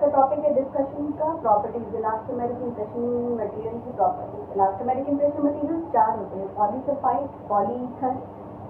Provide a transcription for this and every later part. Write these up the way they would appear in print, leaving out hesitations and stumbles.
का टॉपिक है डिस्कशन का प्रॉपर्टीज, इलास्टोमेरिक इंप्रेशन मटेरियल की प्रॉपर्टीज। इलास्टोमेरिक इंप्रेशन मटेरियल चार होते हैं, polysulfide, polyether,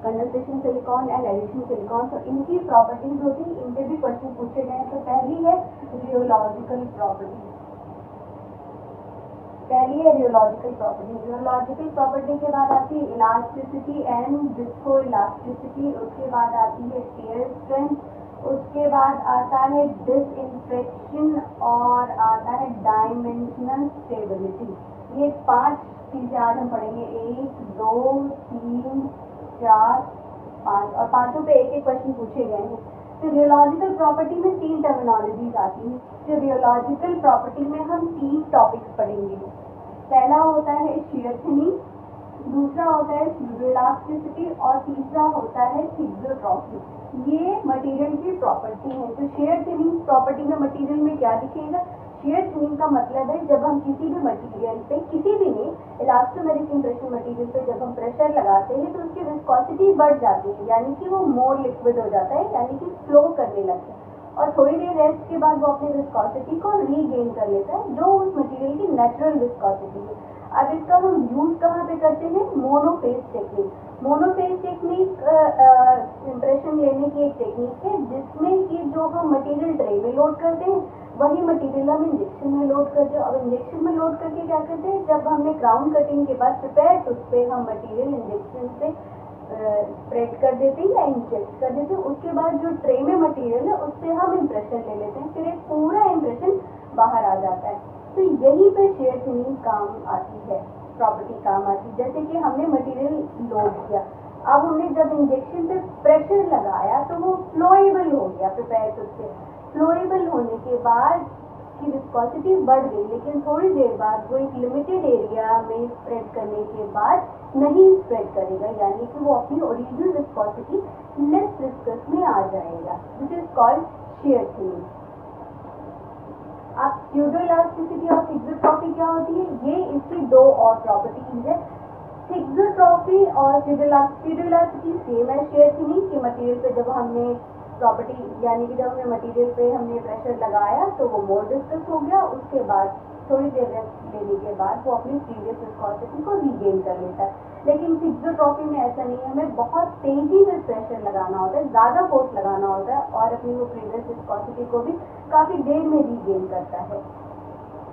condensation silicone and addition silicone. तो इनकी प्रॉपर्टीज होती है, इनके भी क्वेश्चन पूछे गए हैं। तो पहली है रियोलॉजिकल प्रॉपर्टी। पहली है रियोलॉजिकल प्रॉपर्टी। रियोलॉजिकल प्रॉपर्टी के बाद आती है इलास्टिसिटी एंड विस्को इलास्टिसिटी, उसके बाद आती है टियर स्ट्रेंथ, उसके बाद आता है डिसइंफेक्शन और आता है डायमेंशनल स्टेबिलिटी। ये 5 चीजें आज हम पढ़ेंगे, 1 2 3 4 5, और पांचों पे एक एक क्वेश्चन पूछे गए हैं। तो रियोलॉजिकल प्रॉपर्टी में 3 टर्मिनोलॉजीज आती हैं। तो रियोलॉजिकल प्रॉपर्टी में हम 3 टॉपिक्स पढ़ेंगे। पहला होता है शेयर थिनिंग, दूसरा होता है स्यूडोइलास्टिसिटी और तीसरा होता है थिग्जोट्रॉफी। ये मटेरियल की प्रॉपर्टी है। तो शेयर थिनिंग प्रॉपर्टी में मटेरियल में क्या दिखेगा? शेयर थिनिंग का मतलब है जब हम किसी भी मटेरियल पे, किसी भी नहीं, इलास्टोमेरिक इंप्रेशन मटेरियल पे जब हम प्रेशर लगाते हैं तो उसकी विस्कोसिटी बढ़ जाती है, यानी कि वो मोर लिक्विड हो जाता है, यानी कि फ्लो करने लगता है, और थोड़ी देर रेस्ट के बाद वो अपनी विस्कोसिटी को रीगेन कर लेता है, जो उस मटेरियल की नेचुरल विस्कोसिटी है। अब इसका हम यूज कहाँ पे करते हैं? मोनोफेज टेक्निक। मोनोफेज टेक्निक इंप्रेशन लेने की एक टेक्निक है जिसमें कि जो हम मटेरियल ट्रे में लोड करते हैं वही मटेरियल हम इंजेक्शन में लोड करते हैं। अब इंजेक्शन में लोड करके क्या करते हैं, जब हमने क्राउन कटिंग के बाद प्रिपेयर उस पर हम मटेरियल इंजेक्शन से स्प्रेड कर देते हैं या इंजेक्ट कर देते हैं, उसके बाद जो ट्रे में मटेरियल है उससे हम इंप्रेशन ले लेते हैं, फिर एक पूरा इंप्रेशन बाहर आ जाता है। तो यहीं पे शेयर थिनिंग काम आती है, प्रॉपर्टी काम आती है। जैसे कि हमने मटेरियल लोड किया, अब हमने जब इंजेक्शन पे प्रेशर लगाया तो वो फ्लोएबल हो गया, प्रिपेयर उससे फ्लोएबल होने के बाद की विस्कोसिटी बढ़ गई, लेकिन थोड़ी देर बाद वो एक लिमिटेड एरिया में स्प्रेड करने के बाद नहीं स्प्रेड करेगा, यानी कि वो अपनी ओरिजिनल विस्कोसिटी लेस विस्कस में आ जाएगा। This is called share thinning. अब स्यूडोइलास्टिसिटी और थिग्जोट्रॉफी क्या होती है? ये इसकी 2 और प्रॉपर्टीज है। थिग्जोट्रॉफी और स्यूडोइलास्टिसिटी सेम है शेयर थिनिंग की। मटेरियल पे जब हमने प्रॉपर्टी, यानी कि जब हमने मटेरियल पे हमने प्रेशर लगाया तो वो मोर डिस्कस हो गया, उसके बाद थोड़ी देर रेस्ट लेने के बाद वो अपनी प्रीवियस विस्कोसिटी को रीगेन कर लेता है। लेकिन थिग्जोट्रॉफी में ऐसा नहीं है, हमें बहुत तेजी से प्रेशर लगाना होता है, ज़्यादा फोर्स लगाना होता है, और अपनी वो प्रीवियस विस्कोसिटी को भी काफ़ी देर में रीगेन करता है।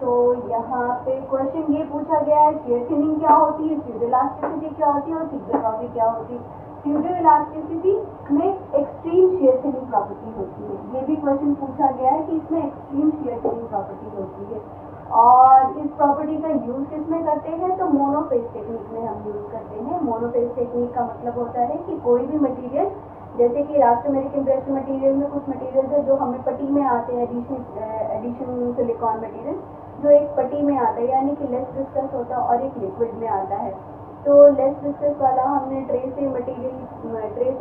तो यहाँ पे क्वेश्चन ये पूछा गया है, शेयर थिनिंग क्या होती है, स्यूडोइलास्टिसिटी क्या होती है और थिग्जोट्रॉफी क्या होती है। स्यूडोइलास्टिसिटी में एक्सट्रीम शेयर थिनिंग प्रॉपर्टी होती है, ये भी क्वेश्चन पूछा गया है कि इसमें एक्सट्रीम शेयर थिनिंग प्रॉपर्टी होती है। और इस प्रॉपर्टी का यूज किसमें करते हैं? तो मोनोफेज टेक्निक में हम यूज करते हैं। मोनोफेज टेक्निक का मतलब होता है कि कोई भी मटेरियल, जैसे कि इलास्टोमेरिक इंप्रेशन मटेरियल में कुछ मटेरियल है जो हमें पट्टी में आते हैं, एडिशन सिलिकॉन मटेरियल जो एक पट्टी में आता है, यानी कि लेस विस्कस होता है, और एक लिक्विड में आता है। तो लेस विस्कस वाला हमने ट्रे से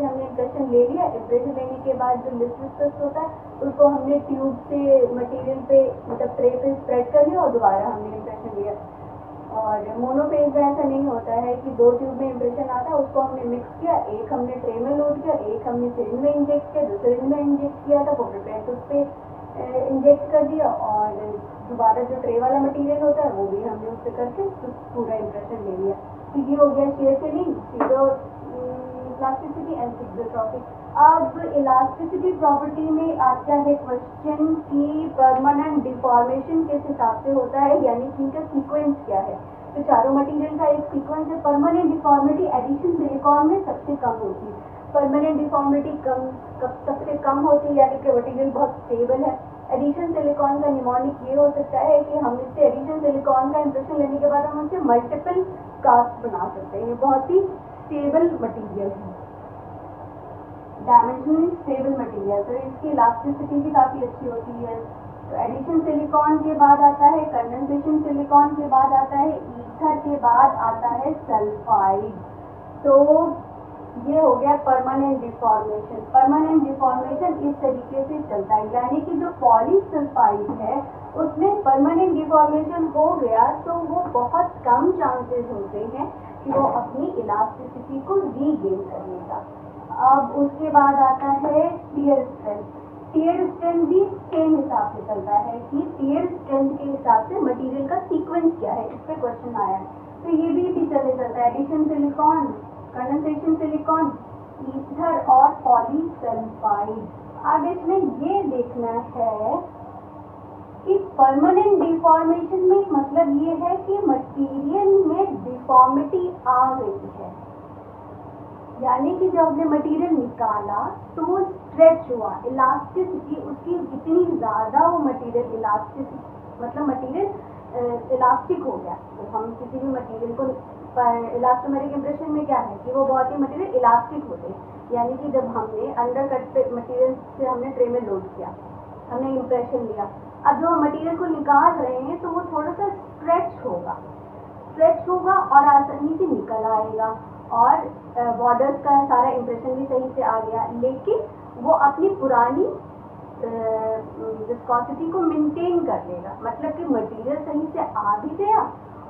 हमने इंप्रेशन ले लिया, इंप्रेशन लेने के बाद जो लेस विस्कस होता है उसको हमने ट्यूब से मटेरियल पे, मतलब ट्रे पे स्प्रेड कर लिया और दोबारा हमने इंप्रेशन लिया। और मोनोफेज में ऐसा नहीं होता है कि 2 ट्यूब में इंप्रेशन आता है, उसको हमने मिक्स किया, एक हमने ट्रे में लोड किया, एक हमने सिरिंज में इंजेक्ट किया, दूसरे में इंजेक्ट किया था, वो प्रिपेयर उस पर इंजेक्ट कर दिया, और दोबारा जो ट्रे वाला मटेरियल होता है वो भी हमने उससे करके पूरा इंप्रेशन ले लिया। तो ये हो गया शेयर थिनिंग, स्यूडोइलास्टिसिटी एंड थिग्जोट्रॉफी। अब इलास्टिसिटी प्रॉपर्टी में आता है क्वेश्चन की परमानेंट डिफॉर्मेशन किस हिसाब से होता है, यानी कि इनका सीक्वेंस क्या है। तो चारों मटेरियल का एक सीक्वेंस है। परमानेंट डिफॉर्मिटी एडिशन सिलिकॉन में सबसे कम होती है। परमानेंट डिफॉर्मिटी सबसे कम होती है, यानी कि मटेरियल बहुत स्टेबल है। एडिशन सिलिकॉन का निमोनिक ये हो सकता है कि हम इससे एडिशन सिलिकॉन का इंप्रेशन लेने के बाद हम उससे मल्टीपल कास्ट बना सकते हैं, बहुत ही स्टेबल मटेरियल है, डायमेंशनली स्टेबल मटेरियल। तो इसकी इलास्टिसिटी भी काफ़ी अच्छी होती है। तो एडिशन सिलिकॉन के बाद आता है कंडेंसेशन सिलिकॉन, के बाद आता है ईथर, के बाद आता है सल्फाइड। तो ये हो गया परमानेंट डिफॉर्मेशन। परमानेंट डिफॉर्मेशन इस तरीके से चलता है, यानी कि जो पॉलीसल्फाइड है उसमें परमानेंट डिफॉर्मेशन हो गया तो वो बहुत कम चांसेस होते हैं कि वो अपनी इलास्टिसिटी को रीगेन करेगा। अब उसके बाद आता है टियर स्ट्रेंथ। टियर स्ट्रेंथ भी सेम हिसाब से चलता है लेंथ के हिसाब से मटेरियल का सीक्वेंस क्या है, इस पे क्वेश्चन आया है। तो ये भी चले जाता है, addition silicone, condensation silicone, ether और पॉलीसल्फाइड। अब इसमें ये देखना है कि परमानेंट डिफॉर्मेशन में मतलब ये है कि मटेरियल में डिफॉर्मिटी आ गई है, यानी कि जब हमने मटेरियल निकाला तो वो स्ट्रेच हुआ, इलास्टिसिटी उसकी इतनी ज़्यादा, वो मटेरियल इलास्टिसिटी मतलब मटेरियल इलास्टिक हो गया। तो हम किसी भी मटेरियल को इलास्टोमेरिक इंप्रेशन में क्या है कि वो बहुत ही मटेरियल इलास्टिक होते हैं, यानी कि जब हमने अंडर कट पे मटेरियल से हमने ट्रे में लोड किया, हमने इंप्रेशन लिया, अब जो हम मटेरियल को निकाल रहे हैं तो वो थोड़ा सा स्ट्रेच होगा और आसानी से निकल आएगा और बॉर्डर्स का सारा इंप्रेशन भी सही से आ गया, लेकिन वो अपनी पुरानी विस्कोसिटी को मेंटेन कर लेगा, मतलब कि मटेरियल सही से आ भी गया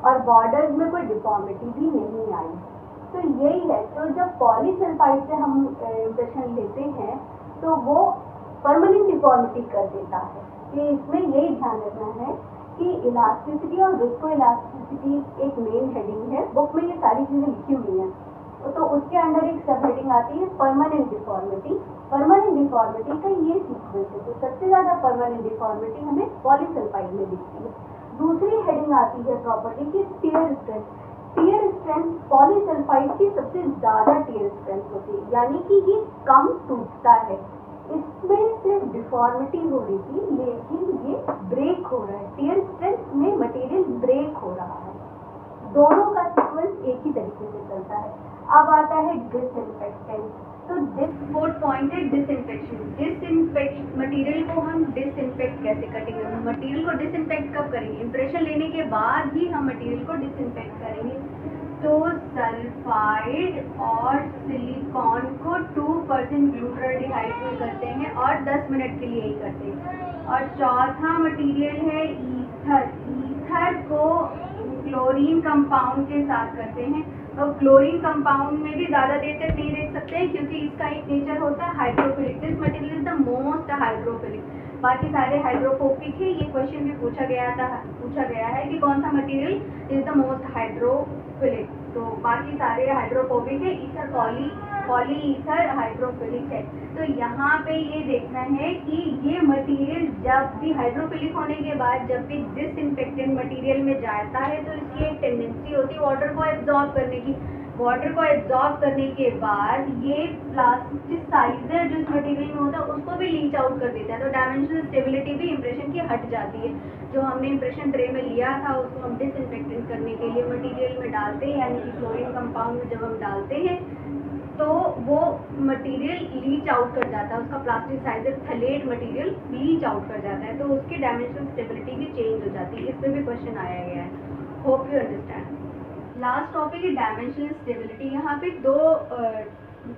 और बॉर्डर्स में कोई डिफॉर्मिटी भी नहीं आई। तो यही है, तो जब पॉलीसल्फाइड से हम इंप्रेशन लेते हैं तो वो परमानेंट डिफॉर्मिटी कर देता है। कि इसमें यही ध्यान रखना है कि इलास्टिसिटी और विस्को इलास्टिसिटी एक मेन हेडिंग है, बुक में ये सारी चीज़ें लिखी हुई हैं, तो उसके अंडर एक सब हेडिंग आती है परमानेंट डिफॉर्मिटी। परमानेंट डिफॉर्मिटी का ये सीक्वेंस है, तो सबसे ज़्यादा परमानेंट डिफॉर्मिटी हमें पॉलीसल्फाइड में दिखती है। दूसरी हेडिंग आती है प्रॉपर्टी की tear strength. Tear strength polysulphide की सबसे ज़्यादा टियर स्ट्रेंथ होती है, यानी कि ये कम टूटता है। इसमें सिर्फ डिफॉर्मिटी हो रही थी, लेकिन ये ब्रेक हो रहा है, टियर स्ट्रेंथ में मटेरियल ब्रेक हो रहा है। दोनों का सीक्वेंस एक ही तरीके से चलता है। अब आता है डिसइंफेक्टेंट। तो फोर्थ पॉइंट है डिसइंफेक्शन। मटेरियल को हम डिसइंफेक्ट कैसे करेंगे? मटेरियल को डिसइंफेक्ट कब करेंगे? इंप्रेशन लेने के बाद ही हम मटेरियल को डिसइंफेक्ट करेंगे। तो सल्फाइड और सिलिकॉन को 2% ग्लूटाल्डिहाइड में करते हैं और 10 मिनट के लिए ही करते हैं। और चौथा मटेरियल है ईथर। ईथर को क्लोरीन कंपाउंड के साथ करते हैं। तो क्लोरीन कंपाउंड में भी ज़्यादा देर तक नहीं रख सकते हैं, क्योंकि इसका एक नेचर होता है hydrophilic. This material is the most hydrophilic, बाकी सारे हाइड्रोफोबिक है। ये क्वेश्चन भी पूछा गया है कि कौन सा material is the most hydrophilic, तो बाकी सारे हाइड्रोफोबिक है। ईथर पॉली ईथर हाइड्रोफिलिक है। तो यहाँ पे ये देखना है कि ये मटेरियल जब भी हाइड्रोफिलिक होने के बाद जब भी डिसइंफेक्टेंट मटेरियल में जाता है तो इसकी एक टेंडेंसी होती है वाटर को एब्जॉर्ब करने की। वाटर को एब्जॉर्ब करने के बाद ये प्लास्टिसाइजर जो इस मटेरियल में होता है उसको भी लीच आउट कर देता है। तो डायमेंशनल स्टेबिलिटी भी इंप्रेशन की हट जाती है। जो हमने इंप्रेशन ट्रे में लिया था उसको हम डिसइंफेक्टेंट करने के लिए मटेरियल में डालते हैं, यानी कि क्लोरीन कंपाउंड में जब हम डालते हैं तो वो मटेरियल लीच आउट कर जाता है, उसका प्लास्टिसाइजर थलेट मटेरियल लीच आउट कर जाता है, तो उसकी डायमेंशनल स्टेबिलिटी भी चेंज हो जाती है। इसमें भी क्वेश्चन आया गया है, hope you understand. Last topic है डायमेंशनल स्टेबिलिटी। यहाँ पे दो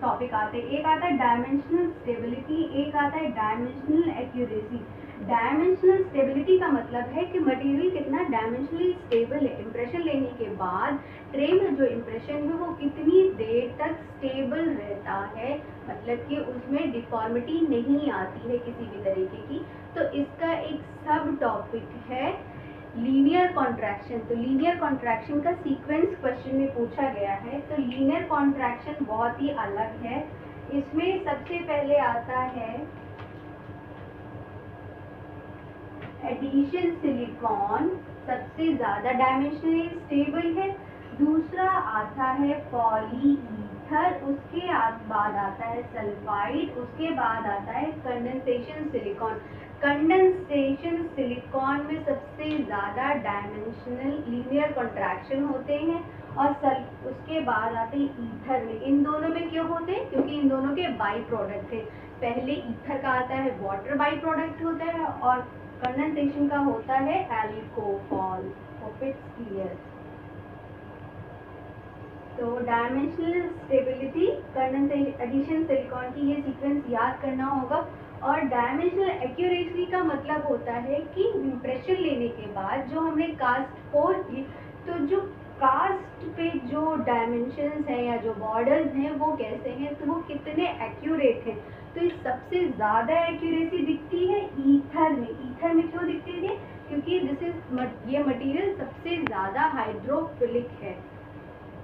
टॉपिक आते हैं, एक आता है डायमेंशनल स्टेबिलिटी, एक आता है डायमेंशनल एक्यूरेसी। डायमेंशनल स्टेबिलिटी का मतलब है कि मटेरियल कितना डायमेंशनली स्टेबल है। इंप्रेशन लेने के बाद ट्रे में जो इंप्रेशन है वो कितनी देर तक स्टेबल रहता है, मतलब कि उसमें डिफॉर्मिटी नहीं आती है किसी भी तरीके की। तो इसका एक सब टॉपिक है लीनियर कॉन्ट्रैक्शन। तो लीनियर कॉन्ट्रैक्शन का सीक्वेंस क्वेश्चन में पूछा गया है। तो लीनियर कॉन्ट्रैक्शन बहुत ही अलग है। इसमें सबसे पहले आता है एडिशन सिलिकॉन, सबसे ज़्यादा डायमेंशनली स्टेबल है। दूसरा आता है पॉली ईथर, उसके बाद आता है सल्फाइड, उसके बाद आता है कंडेंसेशन सिलिकॉन। कंडेंसेशन सिलिकॉन में सबसे ज़्यादा डायमेंशनल लीनियर कॉन्ट्रैक्शन होते हैं और उसके बाद आते हैं ईथर में। इन दोनों में क्यों होते हैं? क्योंकि इन दोनों के बाई प्रोडक्ट है। पहले ईथर का आता है वाटर बाई प्रोडक्ट होता है और कंडेंसेशन का होता है एल्कोहल। Hope it's clear. तो dimensional stability, condensation, addition silicone की ये सीक्वेंस याद करना होगा। और डायमेंशनल एक्यूरेसी का मतलब होता है कि इंप्रेशन लेने के बाद जो हमने कास्ट फोर की, तो जो कास्ट पे जो डायमेंशंस हैं या जो बॉर्डर्स हैं वो कैसे हैं, तो वो कितने एक्यूरेट हैं। तो इस सबसे ज़्यादा एक्यूरेसी दिखती है ईथर में। ईथर में क्यों दिखती है? क्योंकि ये मटेरियल सबसे ज़्यादा हाइड्रोफिलिक है।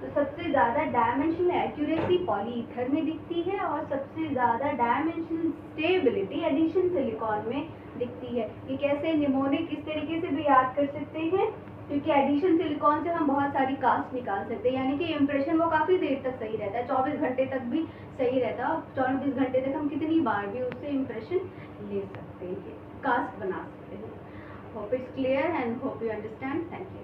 तो सबसे ज़्यादा डायमेंशनल एक्यूरेसी पॉलीईथर में दिखती है और सबसे ज़्यादा डायमेंशनल स्टेबिलिटी एडिशन सिलिकॉन में दिखती है। ये कैसे निमोनिक इस तरीके से भी याद कर सकते हैं, क्योंकि एडिशन सिलिकॉन से हम बहुत सारी कास्ट निकाल सकते हैं, यानी कि इम्प्रेशन वो काफ़ी देर तक सही रहता है, 24 घंटे तक भी सही रहता है। 24 घंटे तक हम कितनी बार भी उससे इम्प्रेशन ले सकते हैं, कास्ट बना सकते हैं। Hope it's clear and hope you understand. Thank you.